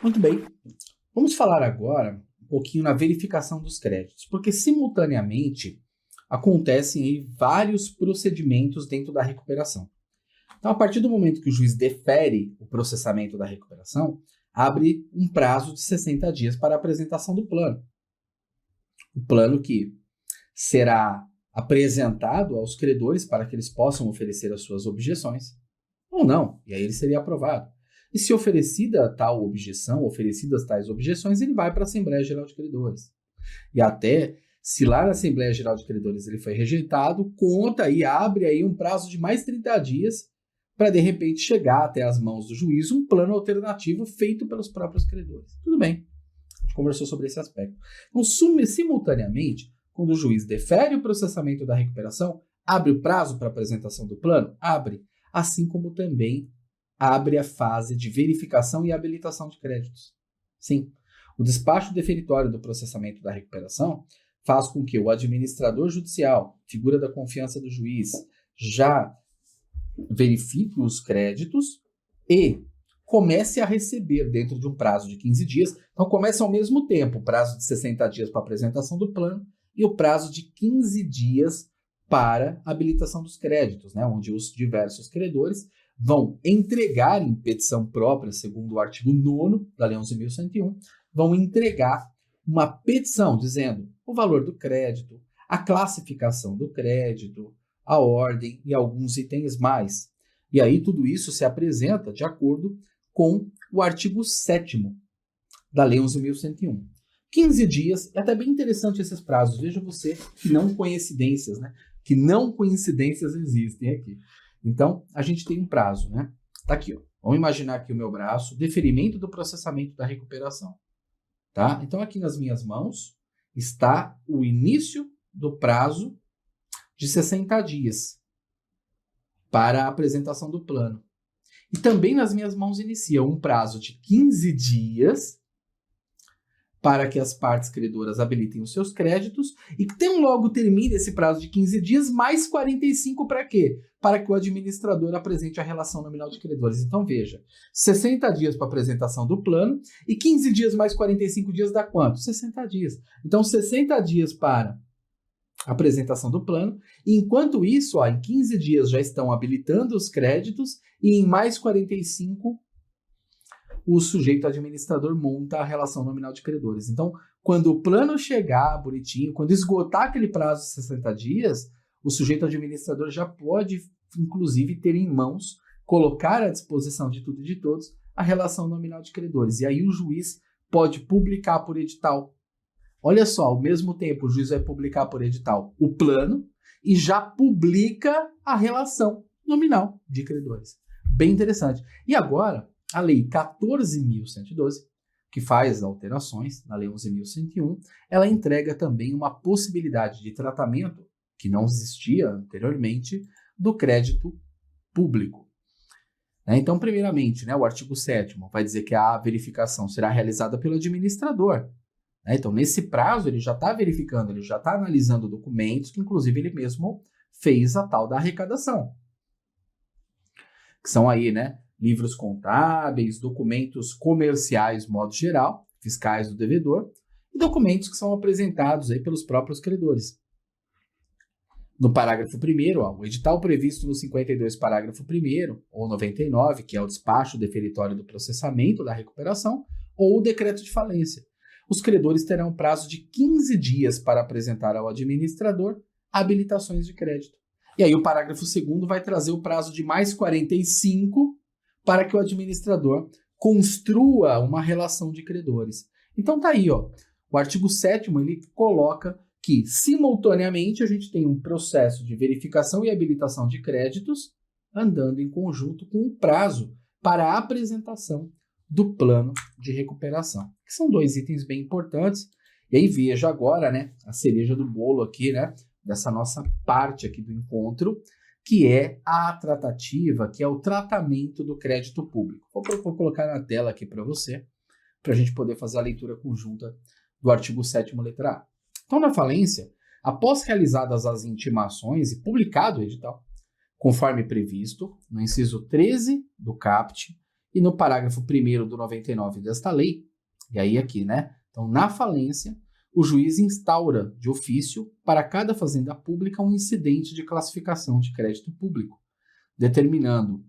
Muito bem. Vamos falar agora um pouquinho na verificação dos créditos, porque simultaneamente acontecem aí vários procedimentos dentro da recuperação. Então, a partir do momento que o juiz defere o processamento da recuperação, abre um prazo de 60 dias para a apresentação do plano. O plano que será apresentado aos credores para que eles possam oferecer as suas objeções, ou não, e aí ele seria aprovado. E se oferecida tal objeção, oferecidas tais objeções, ele vai para a Assembleia Geral de Credores. E até, se lá na Assembleia Geral de Credores ele foi rejeitado, conta e abre aí um prazo de mais 30 dias para, de repente, chegar até as mãos do juiz um plano alternativo feito pelos próprios credores. Tudo bem, a gente conversou sobre esse aspecto. Então, simultaneamente, quando o juiz defere o processamento da recuperação, abre o prazo para apresentação do plano? Abre, assim como também abre a fase de verificação e habilitação de créditos. Sim, o despacho deferitório do processamento da recuperação faz com que o administrador judicial, figura da confiança do juiz, já verifique os créditos e comece a receber dentro de um prazo de 15 dias. Então, começa ao mesmo tempo o prazo de 60 dias para a apresentação do plano e o prazo de 15 dias para a habilitação dos créditos, né, onde os diversos credores vão entregar em petição própria, segundo o artigo 9º da Lei 11.101, vão entregar uma petição dizendo o valor do crédito, a classificação do crédito, a ordem e alguns itens mais. E aí tudo isso se apresenta de acordo com o artigo 7º da Lei 11.101. 15 dias, é até bem interessante esses prazos. Veja você que não coincidências, né? Que não coincidências existem aqui. Então, a gente tem um prazo, né? Tá aqui, ó. Vamos imaginar aqui o meu braço, deferimento do processamento da recuperação, tá? Então, aqui nas minhas mãos está o início do prazo de 60 dias para a apresentação do plano. E também nas minhas mãos inicia um prazo de 15 dias para que as partes credoras habilitem os seus créditos e que tão logo termine esse prazo de 15 dias, mais 45 para quê? Para que o administrador apresente a relação nominal de credores. Então, veja, 60 dias para a apresentação do plano e 15 dias mais 45 dias dá quanto? 60 dias. Então, 60 dias para a apresentação do plano, e enquanto isso, ó, em 15 dias já estão habilitando os créditos e em mais 45 o sujeito administrador monta a relação nominal de credores. Então, quando o plano chegar bonitinho, quando esgotar aquele prazo de 60 dias, o sujeito administrador já pode, inclusive, ter em mãos, colocar à disposição de tudo e de todos, a relação nominal de credores. E aí o juiz pode publicar por edital. Olha só, ao mesmo tempo o juiz vai publicar por edital o plano e já publica a relação nominal de credores. Bem interessante. E agora, a Lei 14.112, que faz alterações na Lei 11.101, ela entrega também uma possibilidade de tratamento que não existia anteriormente do crédito público. Então, primeiramente, o artigo 7º vai dizer que a verificação será realizada pelo administrador. Então, nesse prazo, ele já está verificando, ele já está analisando documentos que, inclusive, ele mesmo fez a tal da arrecadação. Que são aí, livros contábeis, documentos comerciais, modo geral, fiscais do devedor, e documentos que são apresentados aí pelos próprios credores. No parágrafo 1º, o edital previsto no 52, parágrafo 1º, ou 99, que é o despacho deferitório do processamento da recuperação, ou o decreto de falência. Os credores terão prazo de 15 dias para apresentar ao administrador habilitações de crédito. E aí o parágrafo 2º vai trazer o prazo de mais 45 para que o administrador construa uma relação de credores. Então tá aí, ó. O artigo 7º ele coloca que, simultaneamente, a gente tem um processo de verificação e habilitação de créditos andando em conjunto com o prazo para a apresentação do plano de recuperação, que são dois itens bem importantes. E aí veja agora, a cereja do bolo aqui, dessa nossa parte aqui do encontro, que é a tratativa, que é o tratamento do crédito público. Vou colocar na tela aqui para você, para a gente poder fazer a leitura conjunta do artigo 7º, letra A. Então, na falência, após realizadas as intimações e publicado o edital, conforme previsto no inciso 13 do CAPT E no parágrafo 1º do 99 desta lei, e aí aqui, né? Então, na falência, o juiz instaura de ofício para cada fazenda pública um incidente de classificação de crédito público, determinando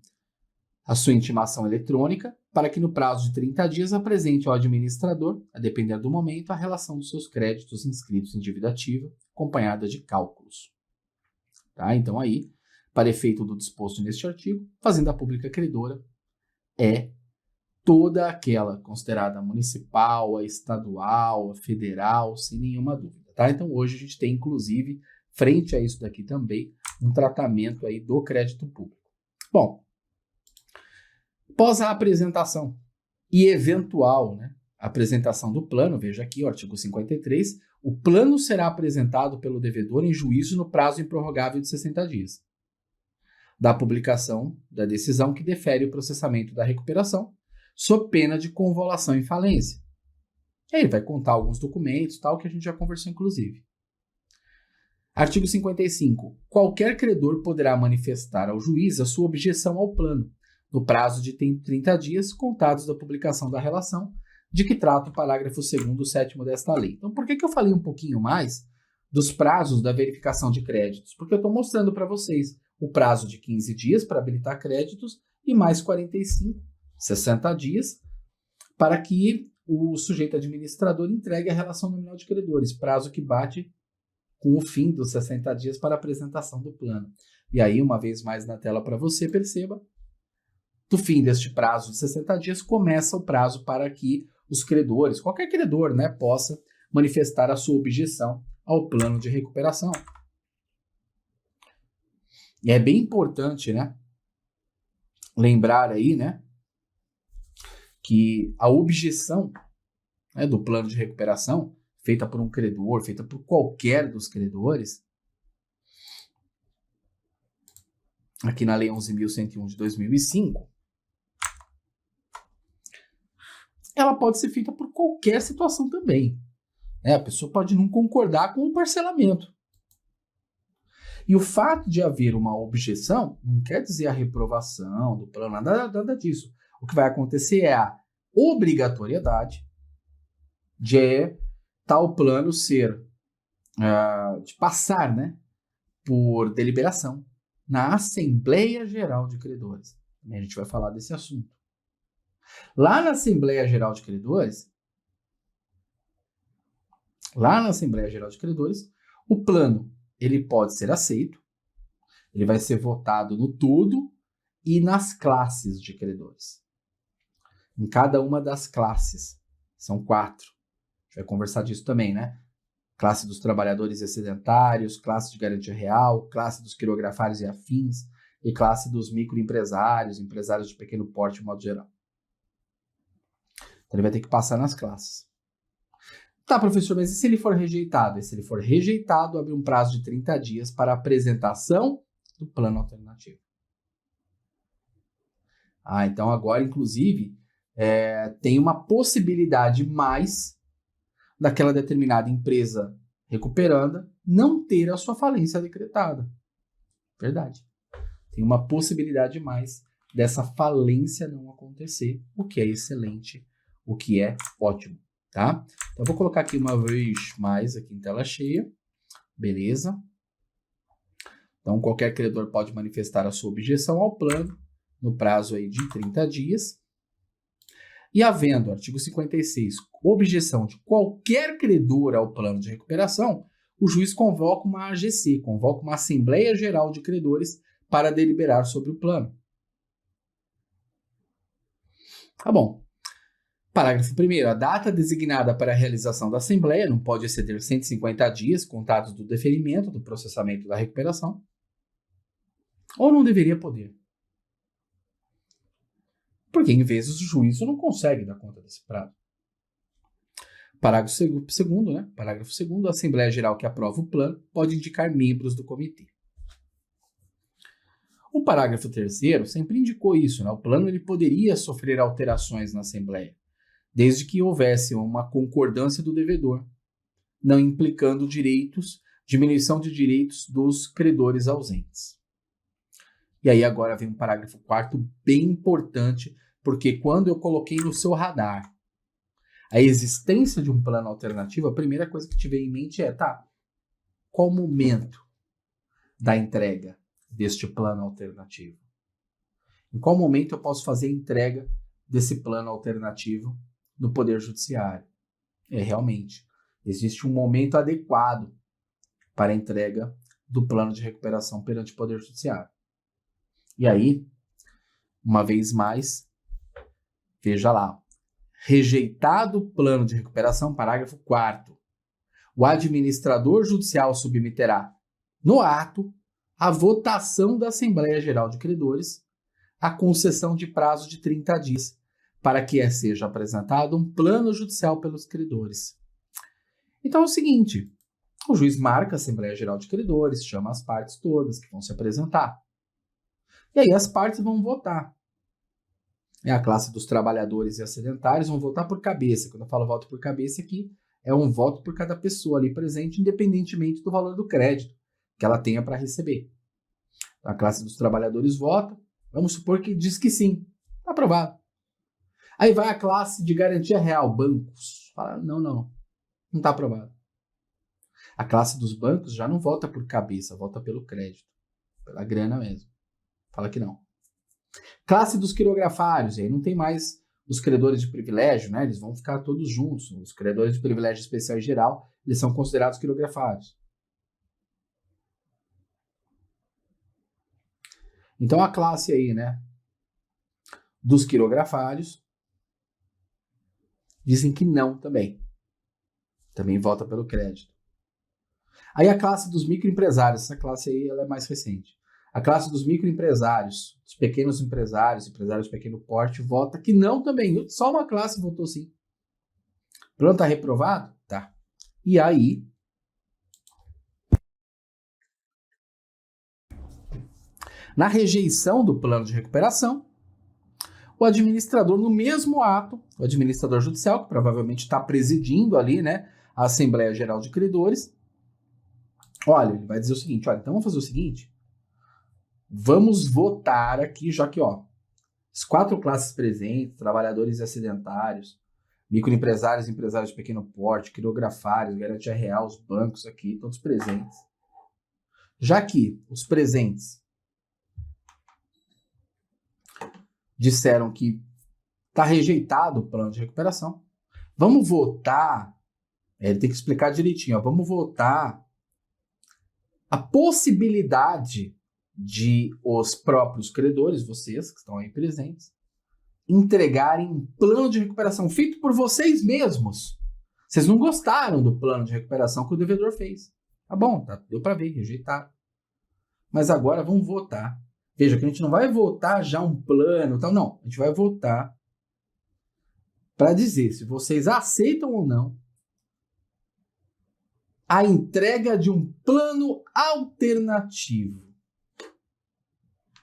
a sua intimação eletrônica para que no prazo de 30 dias apresente ao administrador, a depender do momento, a relação dos seus créditos inscritos em dívida ativa, acompanhada de cálculos. Tá? Então aí, para efeito do disposto neste artigo, fazenda pública credora é toda aquela considerada municipal, a estadual, a federal, sem nenhuma dúvida. Tá? Então hoje a gente tem, inclusive, frente a isso daqui também, um tratamento aí do crédito público. Bom, após a apresentação e eventual, né, apresentação do plano, veja aqui o artigo 53, o plano será apresentado pelo devedor em juízo no prazo improrrogável de 60 dias, da publicação da decisão que defere o processamento da recuperação, sob pena de convolução em falência. Aí ele vai contar alguns documentos, tal, que a gente já conversou inclusive. Artigo 55. Qualquer credor poderá manifestar ao juiz a sua objeção ao plano, no prazo de 30 dias contados da publicação da relação, de que trata o parágrafo 2º, 7º desta lei. Então, por que eu falei um pouquinho mais dos prazos da verificação de créditos? Porque eu estou mostrando para vocês o prazo de 15 dias para habilitar créditos e mais 45, 60 dias, para que o sujeito administrador entregue a relação nominal de credores, prazo que bate com o fim dos 60 dias para a apresentação do plano. E aí, uma vez mais na tela para você, perceba, do fim deste prazo de 60 dias, começa o prazo para que os credores, qualquer credor, né, possa manifestar a sua objeção ao plano de recuperação. E é bem importante, né, lembrar aí, né, que a objeção, né, do plano de recuperação, feita por um credor, feita por qualquer dos credores, aqui na Lei 11.101 de 2005, ela pode ser feita por qualquer situação também. A pessoa pode não concordar com o parcelamento. E o fato de haver uma objeção não quer dizer a reprovação do plano, nada disso. O que vai acontecer é a obrigatoriedade de tal plano ser, de passar, né, por deliberação na Assembleia Geral de Credores. A gente vai falar desse assunto. Lá na Assembleia Geral de Credores, o plano ele pode ser aceito, ele vai ser votado no todo e nas classes de credores. Em cada uma das classes, são 4. A gente vai conversar disso também, né? Classe dos trabalhadores excedentários, classe de garantia real, classe dos quirografários e afins, e classe dos microempresários, empresários de pequeno porte, de modo geral. Então, ele vai ter que passar nas classes. Tá, professor, mas e se ele for rejeitado? E se ele for rejeitado, abre um prazo de 30 dias para a apresentação do plano alternativo. Então agora, inclusive, tem uma possibilidade mais daquela determinada empresa recuperanda não ter a sua falência decretada. Verdade. Tem uma possibilidade mais dessa falência não acontecer, o que é excelente, o que é ótimo. Tá? Então, eu vou colocar aqui uma vez mais aqui em tela cheia. Beleza? Então, qualquer credor pode manifestar a sua objeção ao plano no prazo aí de 30 dias. E havendo, artigo 56, objeção de qualquer credor ao plano de recuperação, o juiz convoca uma AGC, convoca uma Assembleia Geral de Credores para deliberar sobre o plano. Tá bom. Parágrafo 1º. A data designada para a realização da Assembleia não pode exceder 150 dias contados do deferimento do processamento da recuperação. Ou não deveria poder. Porque, em vezes, o juízo não consegue dar conta desse prazo. Parágrafo 2º, né? Parágrafo 2º. A Assembleia Geral que aprova o plano pode indicar membros do comitê. O parágrafo 3º sempre indicou isso, né? O plano ele poderia sofrer alterações na Assembleia, desde que houvesse uma concordância do devedor, não implicando diminuição de direitos dos credores ausentes. E aí agora vem um parágrafo 4º bem importante Porque quando eu coloquei no seu radar a existência de um plano alternativo, a primeira coisa que te veio em mente é, tá, qual o momento da entrega deste plano alternativo? Em qual momento eu posso fazer a entrega desse plano alternativo no Poder Judiciário? Realmente, existe um momento adequado para a entrega do plano de recuperação perante o Poder Judiciário. E aí, uma vez mais, veja lá, rejeitado o plano de recuperação, parágrafo 4º, o administrador judicial submeterá, no ato, a votação da Assembleia Geral de Credores, a concessão de prazo de 30 dias, para que seja apresentado um plano judicial pelos credores. Então é o seguinte, o juiz marca a Assembleia Geral de Credores, chama as partes todas que vão se apresentar. E aí as partes vão votar. A classe dos trabalhadores e acidentários vão votar por cabeça. Quando eu falo voto por cabeça aqui, é um voto por cada pessoa ali presente, independentemente do valor do crédito que ela tenha para receber. A classe dos trabalhadores vota, vamos supor que diz que sim, está aprovado. Aí vai a classe de garantia real, bancos. Fala, não está aprovado. A classe dos bancos já não vota por cabeça, vota pelo crédito, pela grana mesmo. Fala que não. Classe dos quirografários, aí não tem mais os credores de privilégio, né? Eles vão ficar todos juntos. Os credores de privilégio especial e geral, eles são considerados quirografários. Então a classe aí, né, dos quirografários, dizem que não também. Também vota pelo crédito. Aí a classe dos microempresários, essa classe aí ela é mais recente. A classe dos microempresários, dos pequenos empresários, empresários de pequeno porte, vota que não também. Só uma classe votou sim. O plano está reprovado? Tá. E aí, na rejeição do plano de recuperação, o administrador, no mesmo ato, o administrador judicial, que provavelmente está presidindo ali, né, a Assembleia Geral de Credores, olha, ele vai dizer o seguinte, olha, então vamos fazer o seguinte, vamos votar aqui, já que, ó, as 4 classes presentes, trabalhadores e acidentários, microempresários e empresários de pequeno porte, quirografários, garantia real, os bancos aqui, todos presentes. Já que os presentes disseram que está rejeitado o plano de recuperação, vamos votar, ele tem que explicar direitinho, ó, vamos votar a possibilidade de os próprios credores, vocês que estão aí presentes, entregarem um plano de recuperação feito por vocês mesmos. Vocês não gostaram do plano de recuperação que o devedor fez. Tá bom, tá, deu para ver, rejeitaram. Mas agora vamos votar. Veja que a gente não vai votar já um plano, tal, não. A gente vai votar para dizer se vocês aceitam ou não a entrega de um plano alternativo.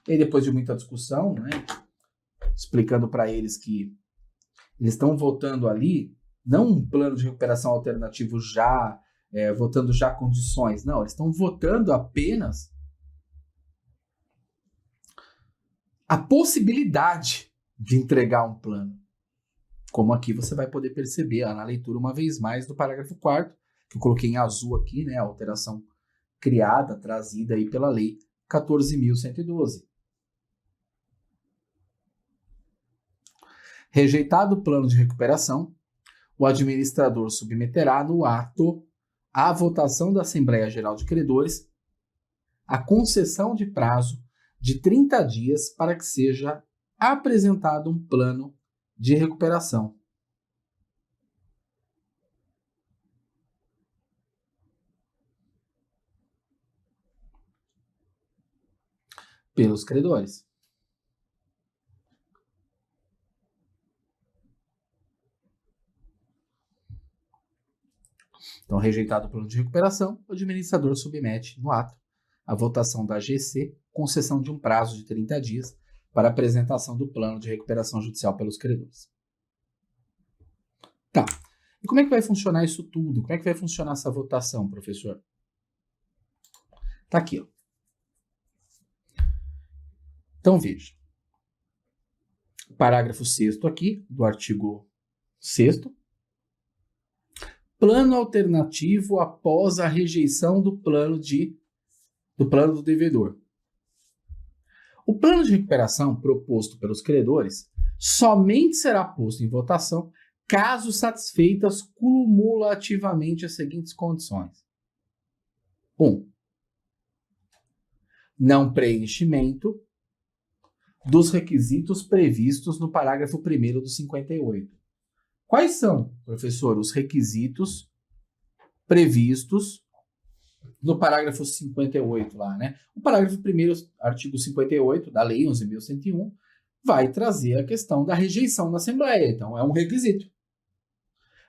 E depois de muita discussão, né, explicando para eles que eles estão votando ali, não um plano de recuperação alternativo já, votando já condições, não, eles estão votando apenas a possibilidade de entregar um plano. Como aqui você vai poder perceber na leitura uma vez mais do parágrafo 4º, que eu coloquei em azul aqui, né, a alteração criada, trazida aí pela lei 14.112. Rejeitado o plano de recuperação, o administrador submeterá no ato à votação da Assembleia Geral de Credores a concessão de prazo de 30 dias para que seja apresentado um plano de recuperação. Pelos credores. Então, rejeitado o plano de recuperação, o administrador submete no ato a votação da AGC, concessão de um prazo de 30 dias para apresentação do plano de recuperação judicial pelos credores. Tá. E como é que vai funcionar isso tudo? Como é que vai funcionar essa votação, professor? Tá aqui, ó. Então, veja. Parágrafo 6º aqui, do artigo 6º. Plano alternativo após a rejeição do plano do devedor. O plano de recuperação proposto pelos credores somente será posto em votação caso satisfeitas cumulativamente as seguintes condições. 1. Não preenchimento dos requisitos previstos no parágrafo 1º do 58. Quais são, professor, os requisitos previstos no parágrafo 58 lá, né? O parágrafo 1º, artigo 58 da Lei 11.101, vai trazer a questão da rejeição na Assembleia. Então, é um requisito.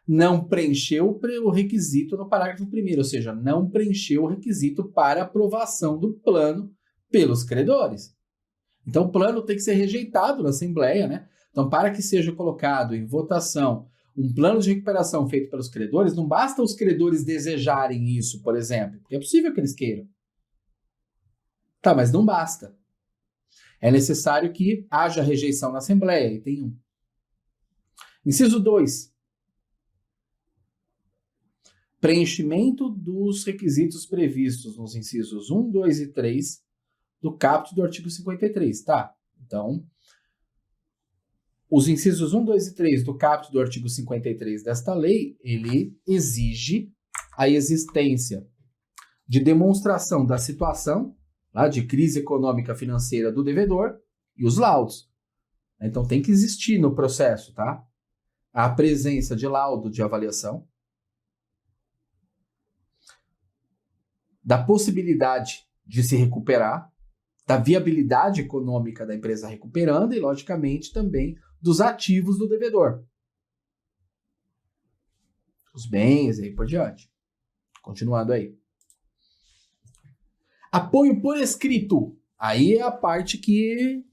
Não preencheu o requisito no parágrafo 1º, ou seja, não preencheu o requisito para aprovação do plano pelos credores. Então, o plano tem que ser rejeitado na Assembleia, né? Então, para que seja colocado em votação um plano de recuperação feito pelos credores, não basta os credores desejarem isso, por exemplo, porque é possível que eles queiram. Tá, mas não basta. É necessário que haja rejeição na Assembleia, item 1. Inciso 2. Preenchimento dos requisitos previstos nos incisos 1, 2 e 3 do caput do artigo 53, tá? Então, os incisos 1, 2 e 3 do caput do artigo 53 desta lei, ele exige a existência de demonstração da situação lá, de crise econômica financeira do devedor e os laudos. Então, tem que existir no processo, tá? A presença de laudo de avaliação, da possibilidade de se recuperar, da viabilidade econômica da empresa recuperando e, logicamente, também dos ativos do devedor. Os bens e aí por diante. Continuando aí. Apoio por escrito. Aí é a parte que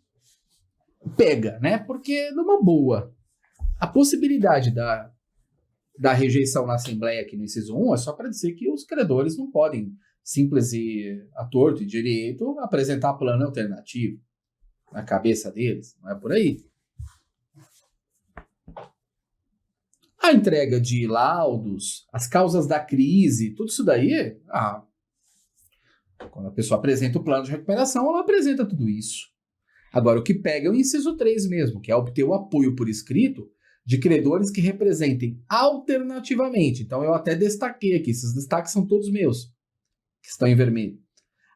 pega, né? Porque, numa boa, a possibilidade da rejeição na Assembleia aqui no inciso 1 é só para dizer que os credores não podem, simples e à torto e direito, apresentar plano alternativo na cabeça deles. Não é por aí. A entrega de laudos, as causas da crise, tudo isso daí, quando a pessoa apresenta o plano de recuperação, ela apresenta tudo isso. Agora, o que pega é o inciso 3 mesmo, que é obter o apoio por escrito de credores que representem alternativamente. Então, eu até destaquei aqui, esses destaques são todos meus, que estão em vermelho.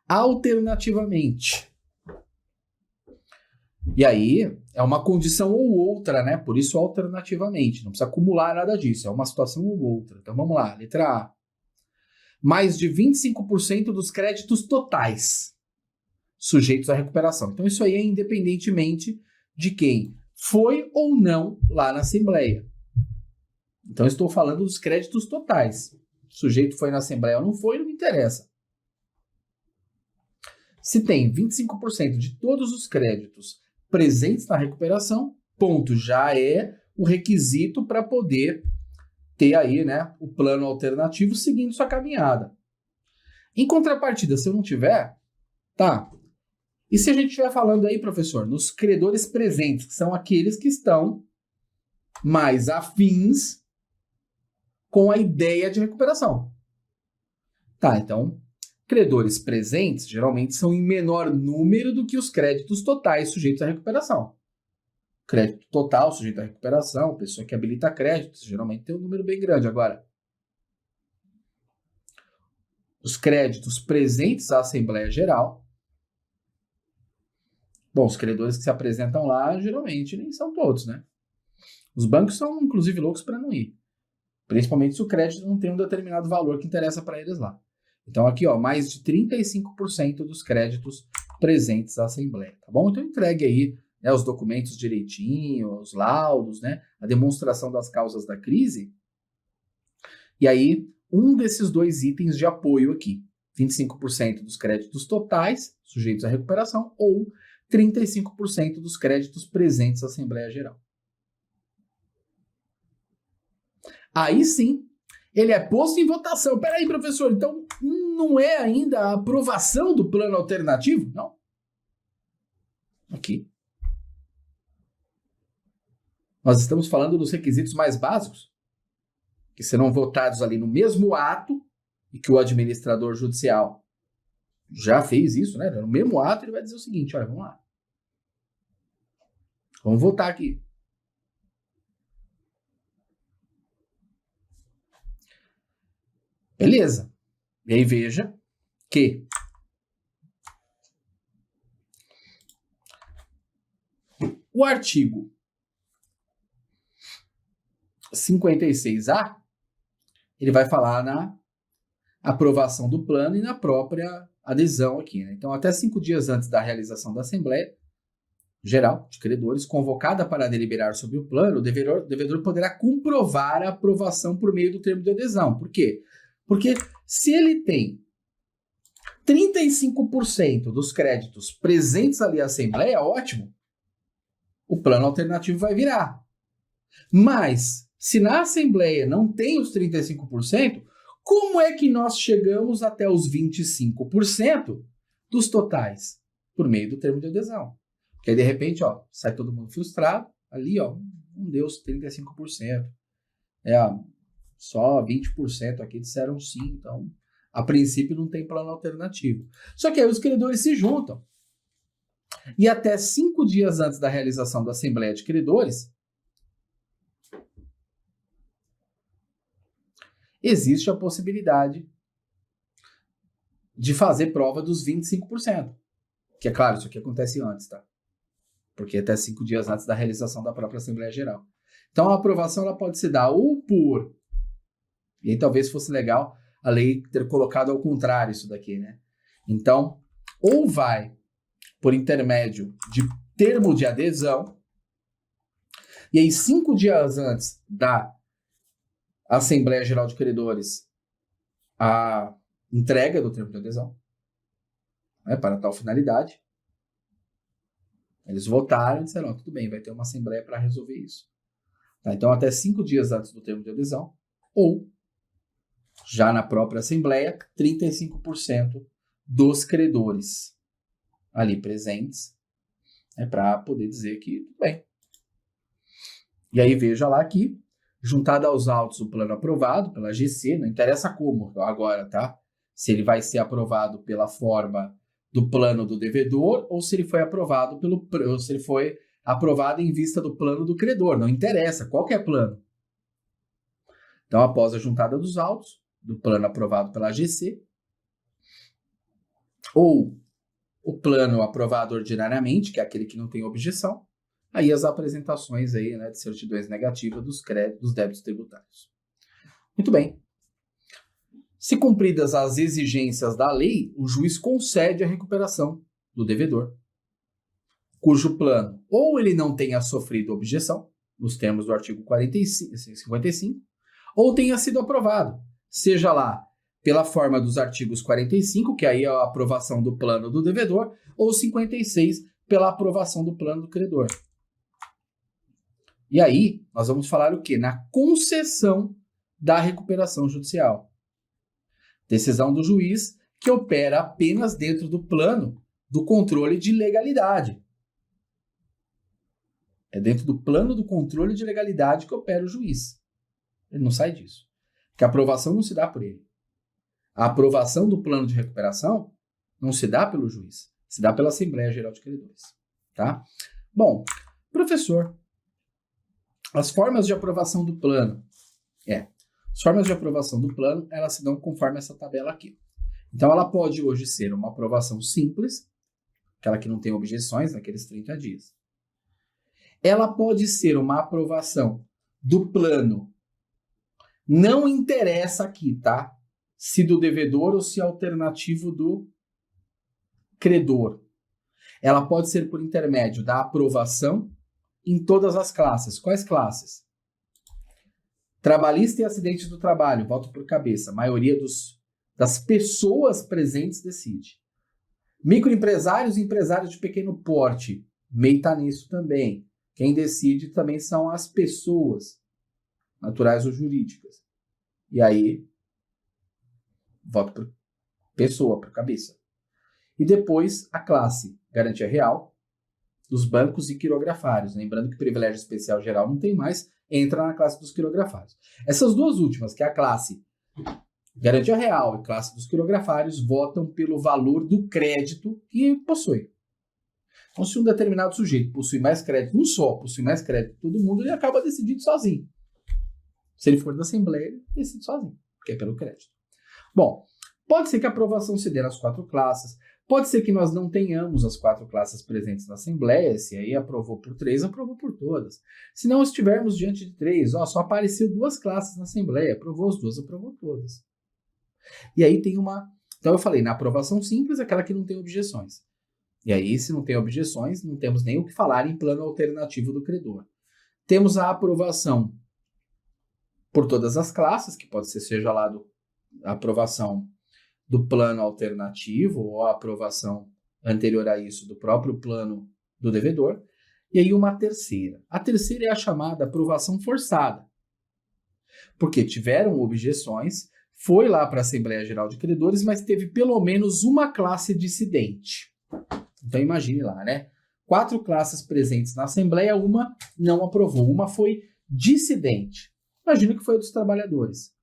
Alternativamente. E aí, é uma condição ou outra, né? Por isso, alternativamente. Não precisa acumular nada disso. É uma situação ou outra. Então, vamos lá. Letra A. Mais de 25% dos créditos totais sujeitos à recuperação. Então, isso aí é independentemente de quem foi ou não lá na Assembleia. Então, eu estou falando dos créditos totais. O sujeito foi na Assembleia ou não foi, não me interessa. Se tem 25% de todos os créditos presentes na recuperação, ponto, já é o requisito para poder ter aí, né, o plano alternativo seguindo sua caminhada. Em contrapartida, se eu não tiver, tá. E se a gente estiver falando aí, professor, nos credores presentes, que são aqueles que estão mais afins com a ideia de recuperação. Tá, então, credores presentes geralmente são em menor número do que os créditos totais sujeitos à recuperação. Crédito total sujeito à recuperação, pessoa que habilita créditos, geralmente tem um número bem grande. Agora, os créditos presentes à Assembleia Geral, bom, os credores que se apresentam lá, geralmente nem são todos, né? Os bancos são, inclusive, loucos para não ir. Principalmente se o crédito não tem um determinado valor que interessa para eles lá. Então, aqui, ó, mais de 35% dos créditos presentes à Assembleia, tá bom? Então, entregue aí, né, os documentos direitinho, os laudos, né, a demonstração das causas da crise. E aí, um desses dois itens de apoio aqui, 25% dos créditos totais sujeitos à recuperação ou 35% dos créditos presentes à Assembleia Geral. Aí sim, ele é posto em votação. Peraí, professor, então não é ainda a aprovação do plano alternativo? Não. Aqui. Nós estamos falando dos requisitos mais básicos, que serão votados ali no mesmo ato e que o administrador judicial já fez isso, né? No mesmo ato ele vai dizer o seguinte, olha, vamos lá. Vamos votar aqui. Beleza. E aí veja que o artigo 56A, ele vai falar na aprovação do plano e na própria adesão aqui, né? Então, até 5 dias antes da realização da Assembleia Geral de Credores, convocada para deliberar sobre o plano, o devedor poderá comprovar a aprovação por meio do termo de adesão. Por quê? Porque se ele tem 35% dos créditos presentes ali à Assembleia, ótimo, o plano alternativo vai virar. Mas, se na Assembleia não tem os 35%, como é que nós chegamos até os 25% dos totais? Por meio do termo de adesão. Porque aí, de repente, ó, sai todo mundo frustrado, ali, ó, não deu os 35%. Só 20% aqui disseram sim, então, a princípio não tem plano alternativo. Só que aí os credores se juntam. E até 5 dias antes da realização da Assembleia de Credores, existe a possibilidade de fazer prova dos 25%. Que é claro, isso aqui acontece antes, tá? Porque até 5 dias antes da realização da própria Assembleia Geral. Então, a aprovação ela pode se dar ou por... E aí talvez fosse legal a lei ter colocado ao contrário isso daqui, né? Então, ou vai por intermédio de termo de adesão, e aí 5 dias antes da Assembleia Geral de Credores, a entrega do termo de adesão, né, para tal finalidade. Eles votaram e disseram, tudo bem, vai ter uma Assembleia para resolver isso. Tá, então, até 5 dias antes do termo de adesão, ou já na própria Assembleia, 35% dos credores ali presentes, né, para poder dizer que tudo bem. E aí veja lá que, juntado aos autos o plano aprovado pela GC, não interessa como agora, tá? Se ele vai ser aprovado pela forma do plano do devedor ou se ele foi aprovado ou se ele foi aprovado em vista do plano do credor, não interessa, qualquer plano. Então, após a juntada dos autos do plano aprovado pela GC ou o plano aprovado ordinariamente, que é aquele que não tem objeção, aí as apresentações aí, né, de certidões negativas dos débitos tributários. Muito bem. Se cumpridas as exigências da lei, o juiz concede a recuperação do devedor, cujo plano ou ele não tenha sofrido objeção, nos termos do artigo 55, ou tenha sido aprovado, seja lá pela forma dos artigos 45, que aí é a aprovação do plano do devedor, ou 56, pela aprovação do plano do credor. E aí, nós vamos falar o quê? Na concessão da recuperação judicial. Decisão do juiz que opera apenas dentro do plano do controle de legalidade. É dentro do plano do controle de legalidade que opera o juiz. Ele não sai disso. Porque a aprovação não se dá por ele. A aprovação do plano de recuperação não se dá pelo juiz, se dá pela Assembleia Geral de Credores. Tá? Bom, professor, as formas de aprovação do plano. As formas de aprovação do plano, elas se dão conforme essa tabela aqui. Então, ela pode hoje ser uma aprovação simples, aquela que não tem objeções naqueles 30 dias. Ela pode ser uma aprovação do plano. Não interessa aqui, tá? Se do devedor ou se alternativo do credor. Ela pode ser por intermédio da aprovação em todas as classes. Quais classes? Trabalhista e acidente do trabalho, voto por cabeça. A maioria das pessoas presentes decide. Microempresários e empresários de pequeno porte, MEI está nisso também. Quem decide também são as pessoas, naturais ou jurídicas. E aí, voto por pessoa, por cabeça. E depois, a classe garantia real, dos bancos e quirografários. Lembrando que privilégio especial geral não tem mais, entra na classe dos quirografários. Essas duas últimas, que é a classe garantia real e classe dos quirografários, votam pelo valor do crédito que possui. Então, se um determinado sujeito possui mais crédito, um só possui mais crédito que todo mundo, ele acaba decidindo sozinho. Se ele for da Assembleia, ele decide sozinho, porque é pelo crédito. Bom, pode ser que a aprovação se dê nas 4 classes, pode ser que nós não tenhamos as 4 classes presentes na Assembleia, se aí aprovou por 3, aprovou por todas. Se não estivermos diante de 3, só apareceu 2 classes na Assembleia, aprovou as 2, aprovou todas. E aí tem uma... Então eu falei, na aprovação simples, aquela que não tem objeções. E aí, se não tem objeções, não temos nem o que falar em plano alternativo do credor. Temos a aprovação por todas as classes, que pode ser seja lá a aprovação do plano alternativo ou a aprovação anterior a isso do próprio plano do devedor. E aí uma terceira. A terceira é a chamada aprovação forçada. Porque tiveram objeções, foi lá para a Assembleia Geral de Credores, mas teve pelo menos uma classe dissidente. Então imagine lá, né? 4 classes presentes na Assembleia, uma não aprovou, uma foi dissidente. Imagina que foi a dos trabalhadores.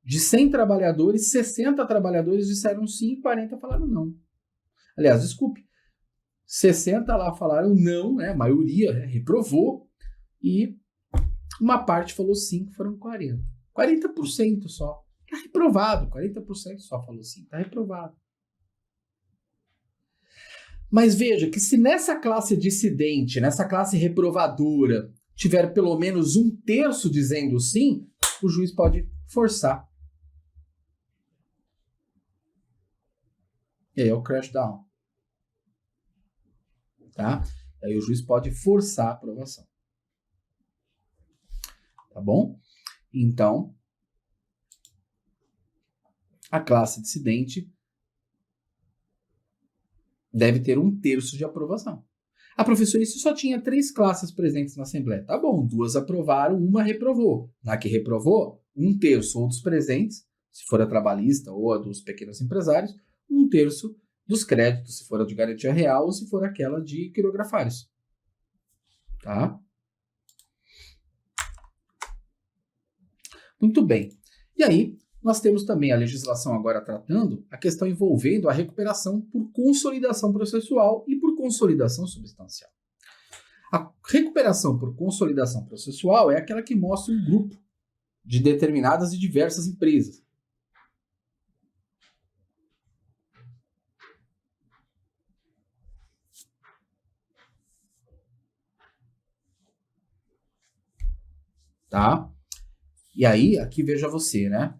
De 100 trabalhadores, 60 trabalhadores disseram sim e 40 falaram não. Aliás, desculpe, 60 lá falaram não, né? A maioria, né? Reprovou, e uma parte falou sim, que foram 40. 40% só. Está reprovado, 40% só falou sim, está reprovado. Mas veja que se nessa classe dissidente, nessa classe reprovadora, tiver pelo menos 1/3 dizendo sim, o juiz pode forçar. E aí é o crash down. Tá? Aí o juiz pode forçar a aprovação. Tá bom? Então, a classe dissidente deve ter 1/3 de aprovação. A professora, isso só tinha 3 classes presentes na Assembleia. Tá bom, 2 aprovaram, uma reprovou. Na que reprovou, 1/3 ou dos presentes, se for a trabalhista ou a dos pequenos empresários, 1/3 dos créditos, se for a de garantia real ou se for aquela de quirografários. Tá? Muito bem. E aí, nós temos também a legislação agora tratando a questão envolvendo a recuperação por consolidação processual e por consolidação substancial. A recuperação por consolidação processual é aquela que mostra um grupo de determinadas e diversas empresas. Tá? E aí, aqui veja você, né?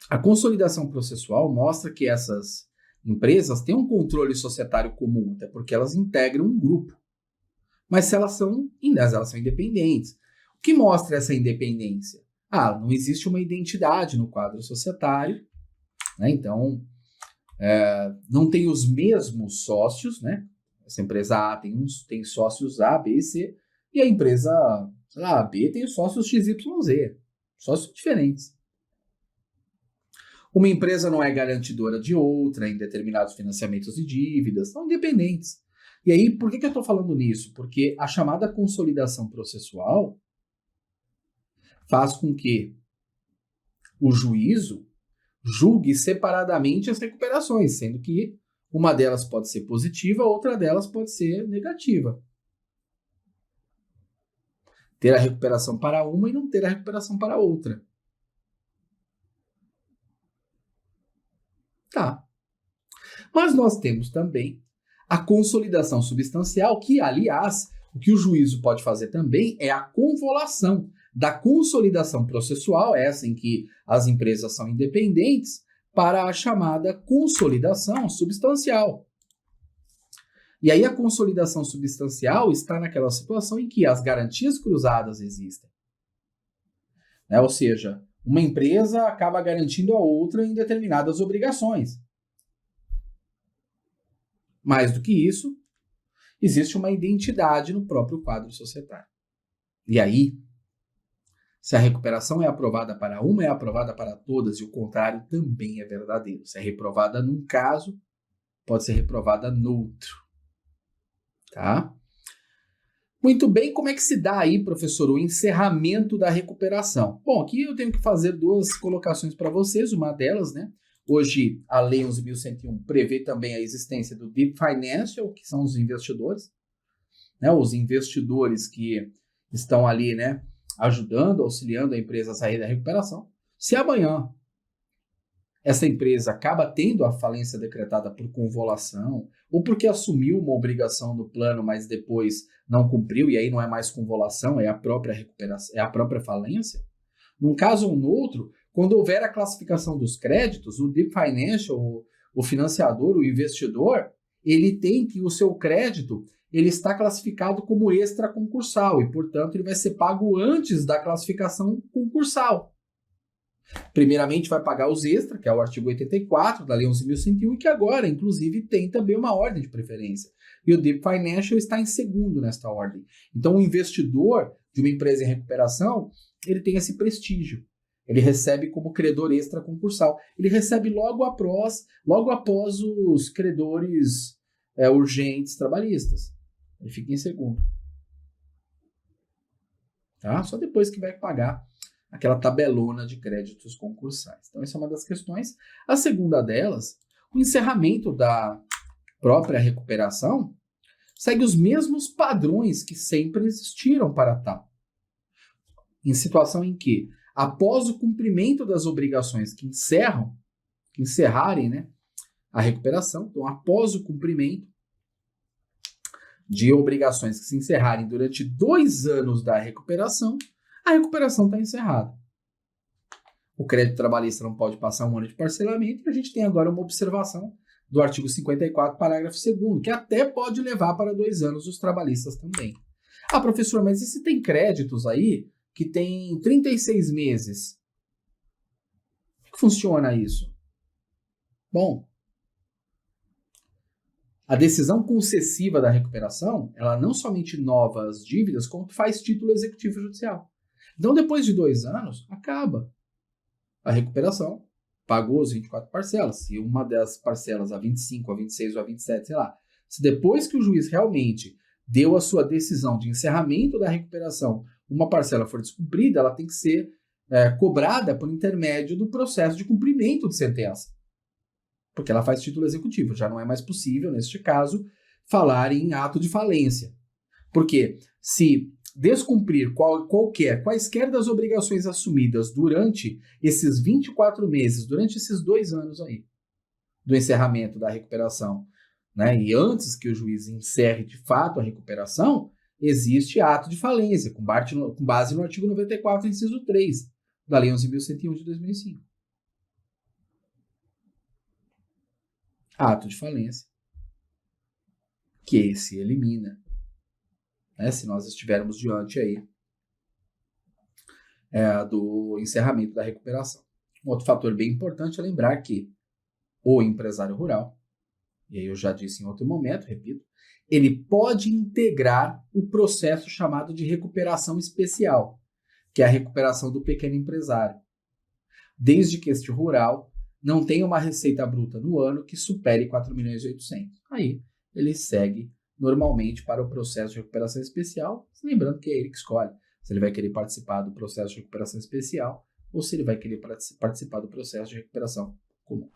A consolidação processual mostra que essas empresas têm um controle societário comum, até porque elas integram um grupo. Mas se elas são independentes. O que mostra essa independência? Não existe uma identidade no quadro societário, né? Então, não tem os mesmos sócios, né? Essa empresa A tem sócios A, B e C, e a empresa A, B tem sócios XYZ, sócios diferentes. Uma empresa não é garantidora de outra em determinados financiamentos e dívidas, são independentes. E aí, por que eu estou falando nisso? Porque a chamada consolidação processual faz com que o juízo julgue separadamente as recuperações, sendo que uma delas pode ser positiva, outra delas pode ser negativa. Ter a recuperação para uma e não ter a recuperação para outra. Tá. Mas nós temos também a consolidação substancial, que, aliás, o que o juízo pode fazer também é a convolução da consolidação processual, essa em que as empresas são independentes, para a chamada consolidação substancial. E aí a consolidação substancial está naquela situação em que as garantias cruzadas existem. Né? Ou seja, uma empresa acaba garantindo a outra em determinadas obrigações. Mais do que isso, existe uma identidade no próprio quadro societário. E aí, se a recuperação é aprovada para uma, é aprovada para todas, e o contrário também é verdadeiro. Se é reprovada num caso, pode ser reprovada no outro. Tá? Muito bem, como é que se dá aí, professor, o encerramento da recuperação? Bom, aqui eu tenho que fazer duas colocações para vocês, uma delas, né? Hoje, a Lei 11.101 prevê também a existência do Deep Financial, que são os investidores, né? Os investidores que estão ali, né, ajudando, auxiliando a empresa a sair da recuperação. Se amanhã essa empresa acaba tendo a falência decretada por convolução ou porque assumiu uma obrigação no plano, mas depois não cumpriu, e aí não é mais convolução, é a própria recuperação, é a própria falência. Num caso ou no outro, quando houver a classificação dos créditos, o Deep Financial, o financiador, o investidor, ele tem que o seu crédito ele está classificado como extraconcursal e, portanto, ele vai ser pago antes da classificação concursal. Primeiramente vai pagar os extras, que é o artigo 84 da Lei 11.101, e que agora, inclusive, tem também uma ordem de preferência. E o Deep Financial está em segundo nesta ordem. Então, o investidor de uma empresa em recuperação, ele tem esse prestígio. Ele recebe como credor extraconcursal. Ele recebe logo após os credores urgentes trabalhistas. Ele fica em segundo. Tá? Só depois que vai pagar aquela tabelona de créditos concursais. Então, essa é uma das questões. A segunda delas, o encerramento da própria recuperação segue os mesmos padrões que sempre existiram para tal. Em situação em que, após o cumprimento das obrigações que encerrarem, né, a recuperação, então, após o cumprimento de obrigações que se encerrarem durante 2 anos da recuperação, a recuperação está encerrada. O crédito trabalhista não pode passar 1 ano de parcelamento e a gente tem agora uma observação do artigo 54, parágrafo 2º, que até pode levar para 2 anos os trabalhistas também. Ah, professor, mas e se tem créditos aí que tem 36 meses? Como que funciona isso? Bom, a decisão concessiva da recuperação, ela não somente inova as dívidas, como faz título executivo judicial. Então, depois de 2 anos, acaba a recuperação, pagou as 24 parcelas. Se uma das parcelas, a 25, a 26 ou a 27, sei lá, se depois que o juiz realmente deu a sua decisão de encerramento da recuperação, uma parcela for descumprida, ela tem que ser cobrada por intermédio do processo de cumprimento de sentença. Porque ela faz título executivo. Já não é mais possível, neste caso, falar em ato de falência. Porque se descumprir quaisquer das obrigações assumidas durante esses 24 meses, durante esses 2 anos aí, do encerramento da recuperação, né, e antes que o juiz encerre de fato a recuperação, existe ato de falência, com base no artigo 94, inciso 3, da Lei 11.101 de 2005. Ato de falência, que se elimina, né, se nós estivermos diante aí do encerramento da recuperação. Um outro fator bem importante é lembrar que o empresário rural, e aí eu já disse em outro momento, repito, ele pode integrar o processo chamado de recuperação especial, que é a recuperação do pequeno empresário, desde que este rural não tenha uma receita bruta no ano que supere 4.800.000. Aí ele segue normalmente para o processo de recuperação especial, lembrando que é ele que escolhe se ele vai querer participar do processo de recuperação especial ou se ele vai querer participar do processo de recuperação comum.